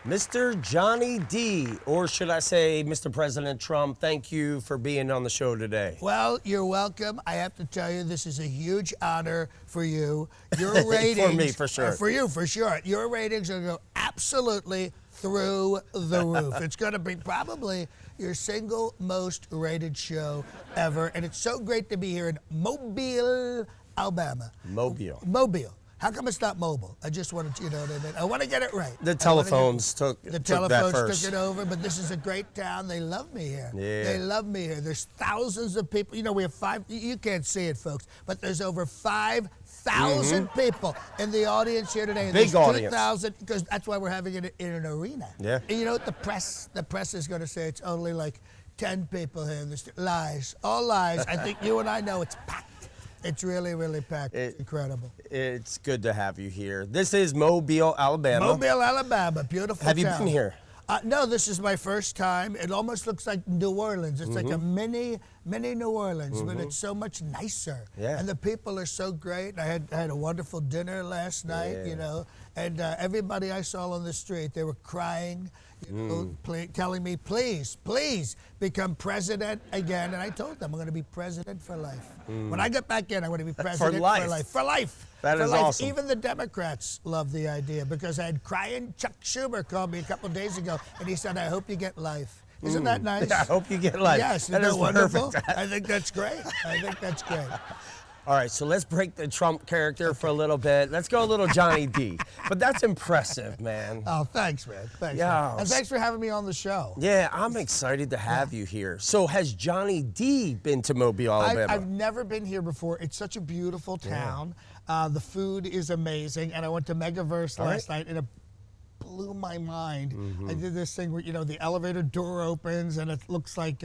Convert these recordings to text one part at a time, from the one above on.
Mr. Johnny D, or should I say Mr. President Trump, thank you for being on the show today. Well, you're welcome. I have to tell you, this is a huge honor for you. Your ratings... For me, for sure. For you, for sure. Your ratings are going to go absolutely through the roof. It's going to be probably your single most rated show ever. And it's so great to be here in Mobile, Alabama. Mobile. Mobile. How come it's not mobile? I just wanted to, you know what I mean? I want to get it right. The telephones took that first. Took it over, but this is a great town. They love me here. Yeah. They love me here. There's thousands of people. You know, we have you can't see it, folks, but there's over 5,000 people in the audience here today. Big audience. 2,000, because that's why we're having it in an arena. Yeah. And you know what the press is going to say? It's only like 10 people here. Lies. All lies. I think you and I know it's packed. It's really, really packed. It's incredible. It's good to have you here. This is Mobile, Alabama. Mobile, Alabama. Beautiful Have you town. been here? No, this is my first time. It almost looks like New Orleans. It's like a mini New Orleans, but it's so much nicer. Yeah. And the people are so great. I had a wonderful dinner last night, you know, and everybody I saw on the street, they were crying, you know, telling me, please, please become president again. And I told them I'm going to be president for life. When I get back in, I'm going to be president for life. For life. That is awesome. Even the Democrats love the idea, because I had crying Chuck Schumer called me a couple days ago, and he said, I hope you get life. Isn't that nice? Yeah, I hope you get life. Yes, that isn't is that wonderful? perfect. I think that's great. I think that's great. All right, so let's break the Trump character for a little bit. Let's go a little Johnny D. But that's impressive, man. Oh, thanks, man. Thanks, Yeah. man. And thanks for having me on the show. Yeah, I'm excited to have you here. So has Johnny D been to Mobile, Alabama? I've never been here before. It's such a beautiful town. The food is amazing. And I went to Megaverse last night, and it blew my mind. I did this thing where, you know, the elevator door opens and it looks like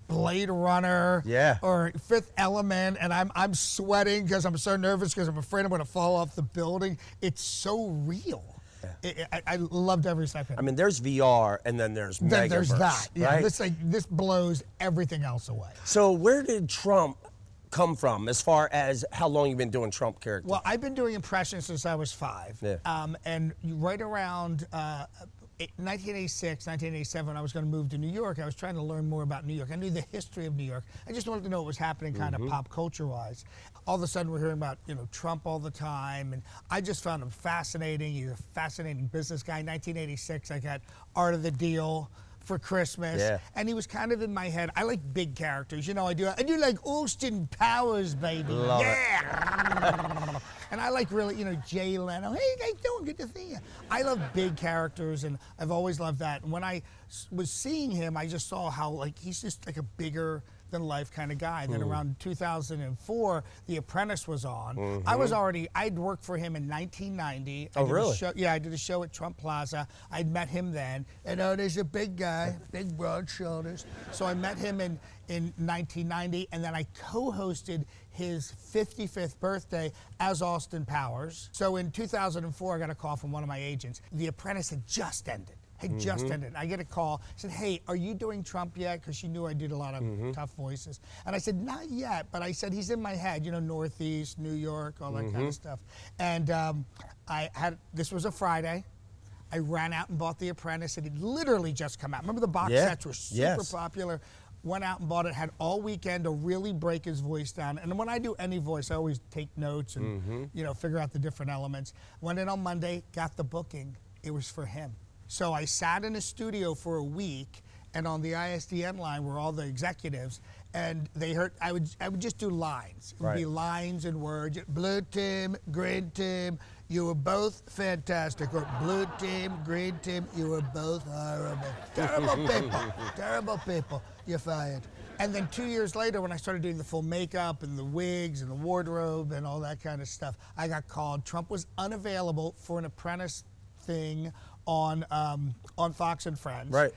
Blade Runner or Fifth Element, and I'm sweating because I'm so nervous because I'm afraid I'm going to fall off the building. It's so real. I loved every second. I mean, there's VR and then there's Megaverse. Then there's that. Yeah, right? This blows everything else away. So where did Trump come from as far as how long you've been doing Trump characters? Well, I've been doing impressions since I was 5. Yeah. And right around 1986, 1987, I was going to move to New York. I was trying to learn more about New York. I knew the history of New York. I just wanted to know what was happening kind of pop culture-wise. All of a sudden, we're hearing about, you know, Trump all the time, and I just found him fascinating. He's a fascinating business guy. In 1986, I got Art of the Deal for Christmas, and he was kind of in my head. I like big characters, you know. I do like Austin Powers, baby. Love it. And I like really, you know, Jay Leno. Hey, you guys doing? Good to see you. I love big characters, and I've always loved that. And when I was seeing him, I just saw how, like, he's just like a bigger than life kind of guy. Then around 2004, The Apprentice was on. I'd worked for him in 1990. Oh, really? I did a show at Trump Plaza. I'd met him then. And there's a big guy, big broad shoulders. So I met him in 1990, and then I co-hosted his 55th birthday as Austin Powers. So in 2004, I got a call from one of my agents. The Apprentice had just ended. I get a call, said, hey, are you doing Trump yet? Because she knew I did a lot of tough voices. And I said, not yet, but I said, he's in my head, you know, Northeast, New York, all that kind of stuff. And this was a Friday. I ran out and bought The Apprentice. It had literally just come out. Remember the box sets were super popular. Went out and bought it, had all weekend to really break his voice down. And when I do any voice, I always take notes and, you know, figure out the different elements. Went in on Monday, got the booking. It was for him. So I sat in a studio for a week, and on the ISDN line were all the executives, and they heard I would just do lines. It would be lines and words. Blue team, green team, you were both fantastic. Or blue team, green team, you were both horrible. Terrible people. Terrible people. You're fired. And then 2 years later, when I started doing the full makeup and the wigs and the wardrobe and all that kind of stuff, I got called. Trump was unavailable for an Apprentice thing on Fox and Friends. Right.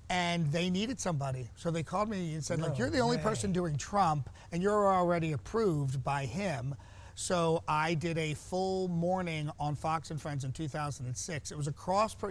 And they needed somebody. So they called me and said, look, you're the only person doing Trump, and you're already approved by him. So I did a full morning on Fox and Friends in 2006. It was a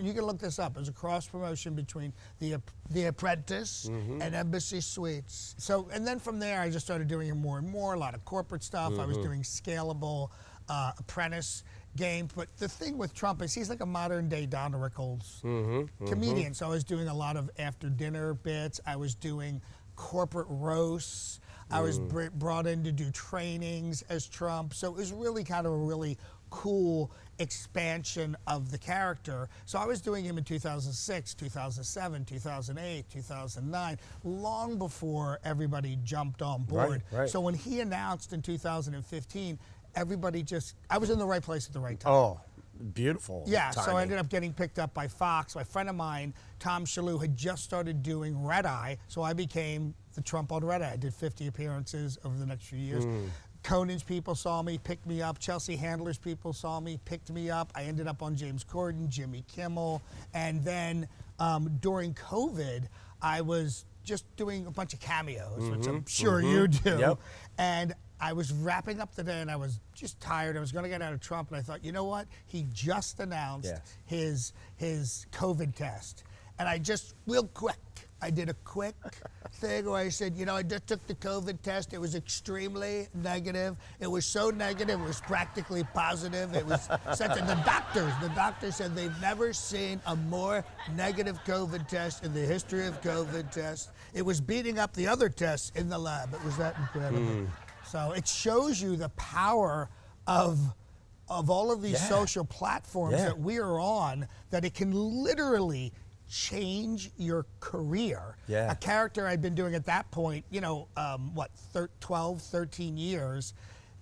you can look this up. It was a cross promotion between The Apprentice and Embassy Suites. So, and then from there, I just started doing it more and more, a lot of corporate stuff. I was doing scalable apprentice game. But the thing with Trump is he's like a modern day Don Rickles comedian. So I was doing a lot of after dinner bits. I was doing corporate roasts. I was brought in to do trainings as Trump. So it was really kind of a really cool expansion of the character. So I was doing him in 2006, 2007, 2008, 2009, long before everybody jumped on board. Right. So when he announced in 2015, everybody I was in the right place at the right time. Oh, beautiful. Yeah, so I timing. ended up getting picked up by Fox. My friend of mine, Tom Shalhoub, had just started doing Red Eye, so I became the Trump on Red Eye. I did 50 appearances over the next few years. Conan's people saw me, picked me up. Chelsea Handler's people saw me, picked me up. I ended up on James Corden, Jimmy Kimmel, and then during COVID, I was just doing a bunch of cameos, which I'm sure you do. Yep. And I was wrapping up the day and I was just tired. I was going to get out of Trump and I thought, you know what? He just announced his COVID test. And I just, real quick, I did a quick thing where I said, you know, I just took the COVID test. It was extremely negative. It was so negative, it was practically positive. It was such a, the doctors said they've never seen a more negative COVID test in the history of COVID tests. It was beating up the other tests in the lab. It was that incredible. So it shows you the power of all of these social platforms that we are on, that it can literally change your career. A character I'd been doing at that point, you know, 12, 13 years,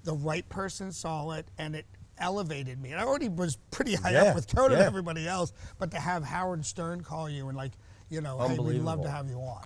the right person saw it and it elevated me. And I already was pretty high up with Conan and everybody else, but to have Howard Stern call you and like, you know, hey, we'd love to have you on.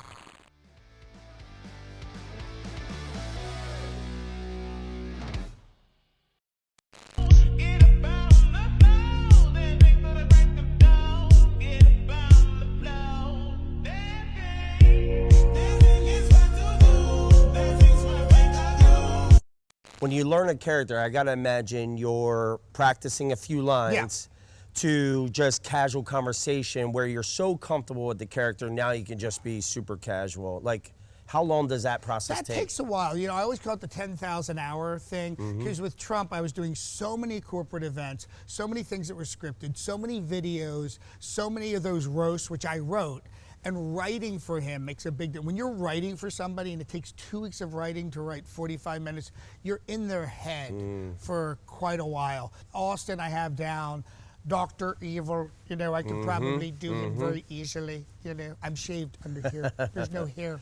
When you learn a character, I gotta imagine you're practicing a few lines to just casual conversation where you're so comfortable with the character, now you can just be super casual. Like, how long does that process take? That takes a while. You know, I always call it the 10,000 hour thing, because with Trump, I was doing so many corporate events, so many things that were scripted, so many videos, so many of those roasts, which I wrote. And writing for him makes a big difference. When you're writing for somebody and it takes 2 weeks of writing to write 45 minutes, you're in their head for quite a while. Austin, I have down Dr. Evil. You know, I could probably do him very easily. You know, I'm shaved under here. There's no hair.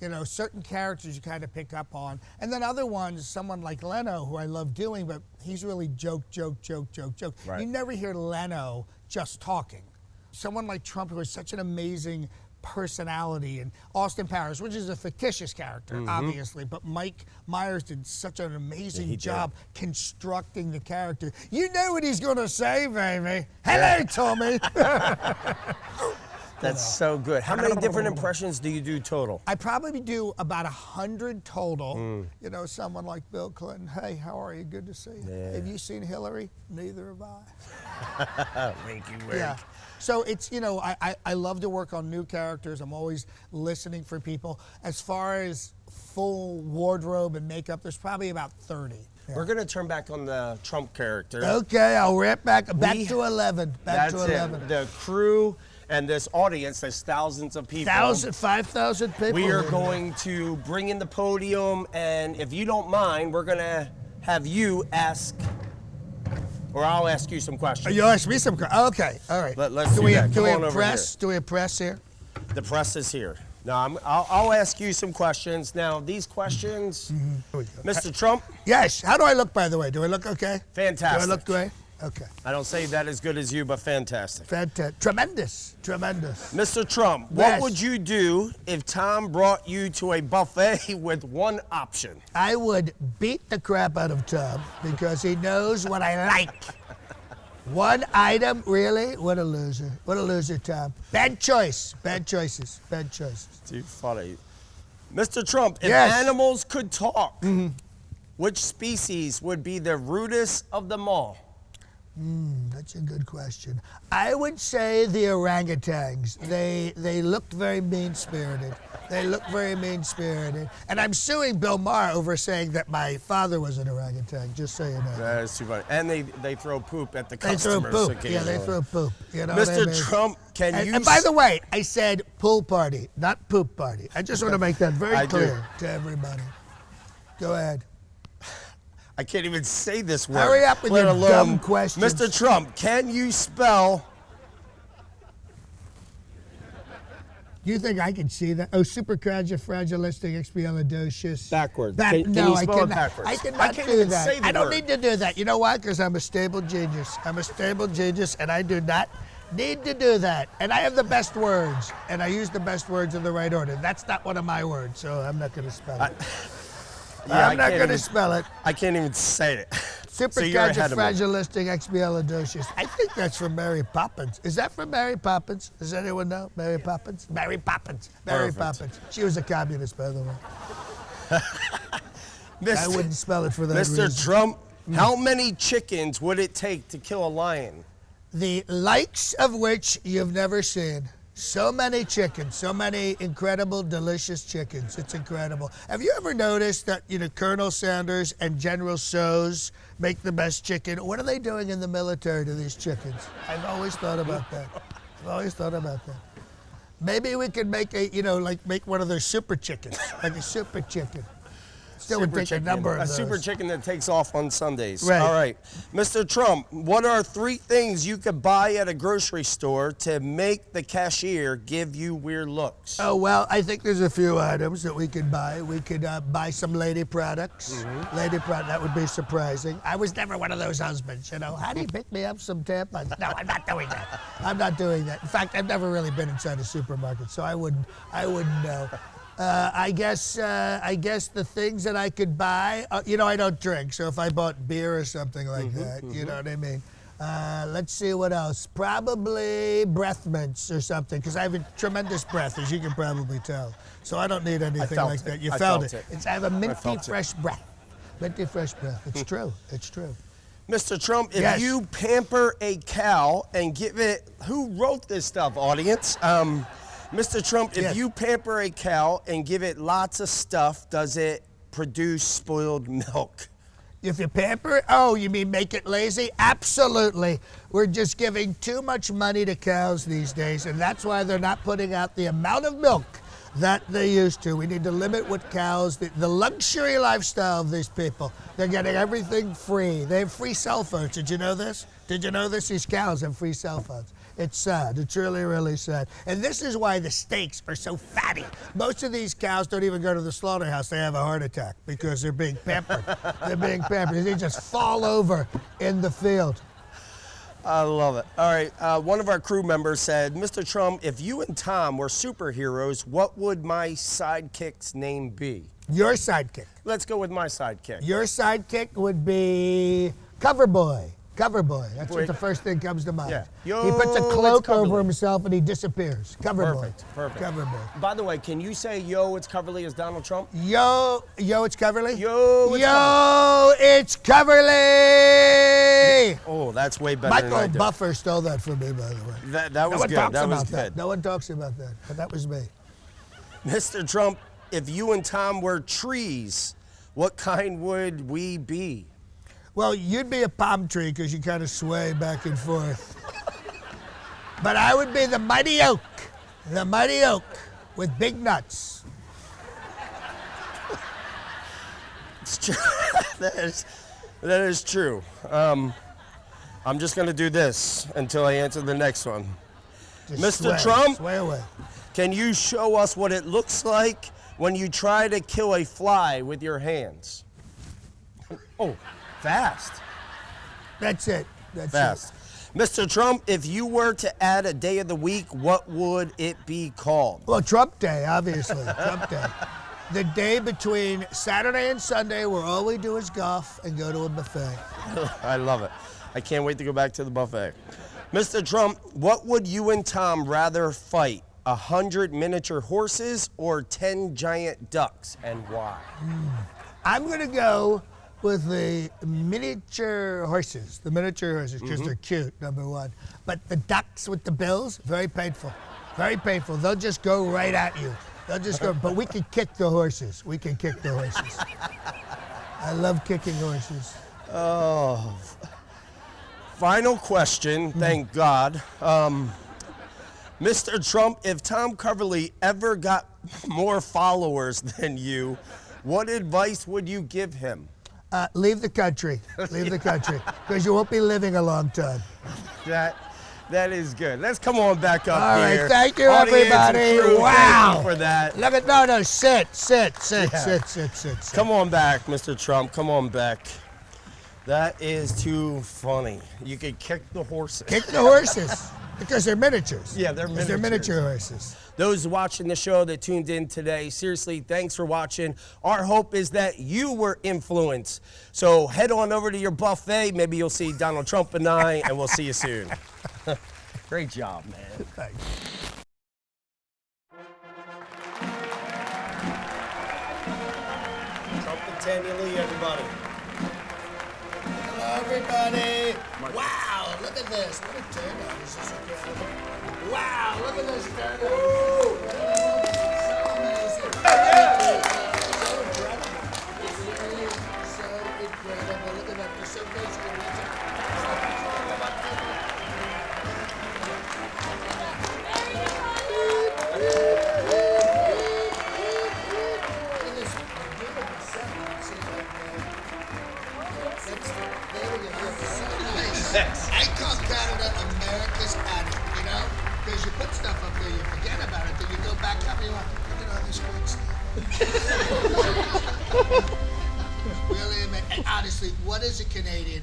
You know, certain characters you kind of pick up on. And then other ones, someone like Leno, who I love doing, but he's really joke. Right. You never hear Leno just talking. Someone like Trump, who has such an amazing personality, and Austin Powers, which is a fictitious character, obviously, but Mike Myers did such an amazing job constructing the character. You know what he's going to say, baby. Hello, Tommy. That's so good. How many different impressions do you do total? I probably do about 100 total. You know, someone like Bill Clinton, hey, how are you? Good to see you. Have you seen Hillary? Neither have I. Winky wink. Yeah. So it's, you know, I love to work on new characters. I'm always listening for people. As far as full wardrobe and makeup, there's probably about 30. We're going to turn back on the Trump character. Okay, I'll wrap back to 11. Back to 11. It. The crew and this audience, there's thousands of people. 5,000 people. We are going to bring in the podium, and if you don't mind, we're going to have you ask, or I'll ask you some questions. You'll ask me some questions. Okay, all right. Let's do that. Do Come we on have over press? here. Do we have press here? The press is here. Now, I'll ask you some questions. Now, these questions, Mr. Trump? Yes. How do I look, by the way? Do I look okay? Fantastic. Do I look great? Okay. I don't say that as good as you, but fantastic. Fantastic. Tremendous. Mr. Trump, what would you do if Tom brought you to a buffet with one option? I would beat the crap out of Tom because he knows what I like. One item, really? What a loser. What a loser, Tom. Bad choices. Too funny. Mr. Trump, if animals could talk, which species would be the rudest of them all? That's a good question. I would say the orangutans. They looked very mean-spirited. And I'm suing Bill Maher over saying that my father was an orangutan, just so you know. That is too funny. And they throw poop at the They customers throw poop. occasionally. Yeah, they throw poop. You know what I Mr. mean? Trump, And by the way, I said pool party, not poop party. I just want to make that very clear to everybody. Go ahead. I can't even say this word. Hurry up with your dumb questions. Mr. Trump, can you spell? Do you think I can see that? Oh, supercalifragilisticexpialidocious. Backwards. No, Can you spell it backwards? I cannot I can't do even that. say the I don't word. need to do that. You know why? Because I'm a stable genius. And I do not need to do that. And I have the best words, and I use the best words in the right order. That's not one of my words, so I'm not going to spell it. I'm not going to spell it. I can't even say it. So you're ahead of me. Supercalifragilisticexpialidocious. I think that's from Mary Poppins. Is that from Mary Poppins? Does anyone know Mary Poppins? Mary Poppins. Mary Poppins. She was a communist, by the way. I wouldn't spell it for that reason. Mr. Trump, how many chickens would it take to kill a lion? The likes of which you've never seen. So many chickens, so many incredible, delicious chickens. It's incredible. Have you ever noticed that, Colonel Sanders and General So's make the best chicken? What are they doing in the military to these chickens? I've always thought about that. Maybe we could make make one of those super chickens, like a super chicken. Still would take a number of those. A super chicken that takes off on Sundays. Right. All right. Mr. Trump, what are 3 things you could buy at a grocery store to make the cashier give you weird looks? Oh, well, I think there's a few items that we could buy. We could buy some lady products. That would be surprising. I was never one of those husbands, How do you pick me up some tampons? No, I'm not doing that. In fact, I've never really been inside a supermarket, so I wouldn't know. I guess the things that I could buy, I don't drink, so if I bought beer or something like that, you know what I mean? Let's see what else. Probably breath mints or something, because I have a tremendous breath, as you can probably tell. So I don't need anything like that. You felt it. I have a minty fresh breath. Minty fresh breath. It's true. It's true. Mr. Trump, if you pamper a cow and give it, who wrote this stuff, audience? Mr. Trump, if you pamper a cow and give it lots of stuff, does it produce spoiled milk? If you pamper it? Oh, you mean make it lazy? Absolutely. We're just giving too much money to cows these days, and that's why they're not putting out the amount of milk that they used to. We need to limit what cows, the luxury lifestyle of these people. They're getting everything free. They have free cell phones. Did you know this? These cows have free cell phones. It's sad. It's really, really sad. And this is why the steaks are so fatty. Most of these cows don't even go to the slaughterhouse. They have a heart attack because they're being pampered. They just fall over in the field. I love it. All right. One of our crew members said, Mr. Trump, if you and Tom were superheroes, what would my sidekick's name be? Your sidekick. Let's go with my sidekick. Your sidekick would be Coverboy. Coverboy. That's what the first thing comes to mind. Yeah. He puts a cloak over himself and he disappears. Coverboy. Perfect. Coverboy. By the way, can you say "Yo, it's Coverly" as Donald Trump? Yo, it's Coverly. It's Coverly. Oh, that's way better than I Michael did. Buffer stole that from me, by the way. That was good. That was good. No one talks about that, but that was me. Mr. Trump, if you and Tom were trees, what kind would we be? Well, you'd be a palm tree because you kind of sway back and forth. But I would be the mighty oak with big nuts. It's true. That is true. I'm just going to do this until I answer the next one. Just Mr. Trump, sway away. Can you show us what it looks like when you try to kill a fly with your hands? Oh. Fast. That's it. Fast. Mr. Trump, if you were to add a day of the week, what would it be called? Well, Trump Day, obviously. Trump Day. The day between Saturday and Sunday where all we do is golf and go to a buffet. I love it. I can't wait to go back to the buffet. Mr. Trump, what would you and Tom rather fight? 100 miniature horses or 10 giant ducks, and why? I'm going to go with the miniature horses. The miniature horses, because they're cute, number one. But the ducks with the bills, very painful. Very painful. They'll just go right at you. They'll just go, but we can kick the horses. We can kick the horses. I love kicking horses. Oh. Final question, thank God. Mr. Trump, if Tom Coverly ever got more followers than you, what advice would you give him? Leave the country. Leave the country. Because you won't be living a long time. That is good. Let's come on back up All here. right, thank you, Audience everybody. and crew, Wow. Thank you for that. Look at, no, sit. Sit. Come on back, Mr. Trump. Come on back. That is too funny. You could kick the horses. Kick the horses. Because they're miniatures. Yeah, they're miniatures. They're miniature horses. Those watching the show that tuned in today, seriously, thanks for watching. Our hope is that you were influenced. So head on over to your buffet. Maybe you'll see Donald Trump and I, and we'll see you soon. Great job, man. Thanks. Trump and Tanya Lee, everybody. Hello, everybody. Wow, look at this. What a turnout. This is incredible. Wow, look at this turnout. So amazing. So incredible. It's really so incredible. Look at that. They're so basically. I call Canada America's attic, you know? Because you put stuff up there, you forget about it, then you go back up and you want, look at all this great stuff. Really, and honestly, what is a Canadian?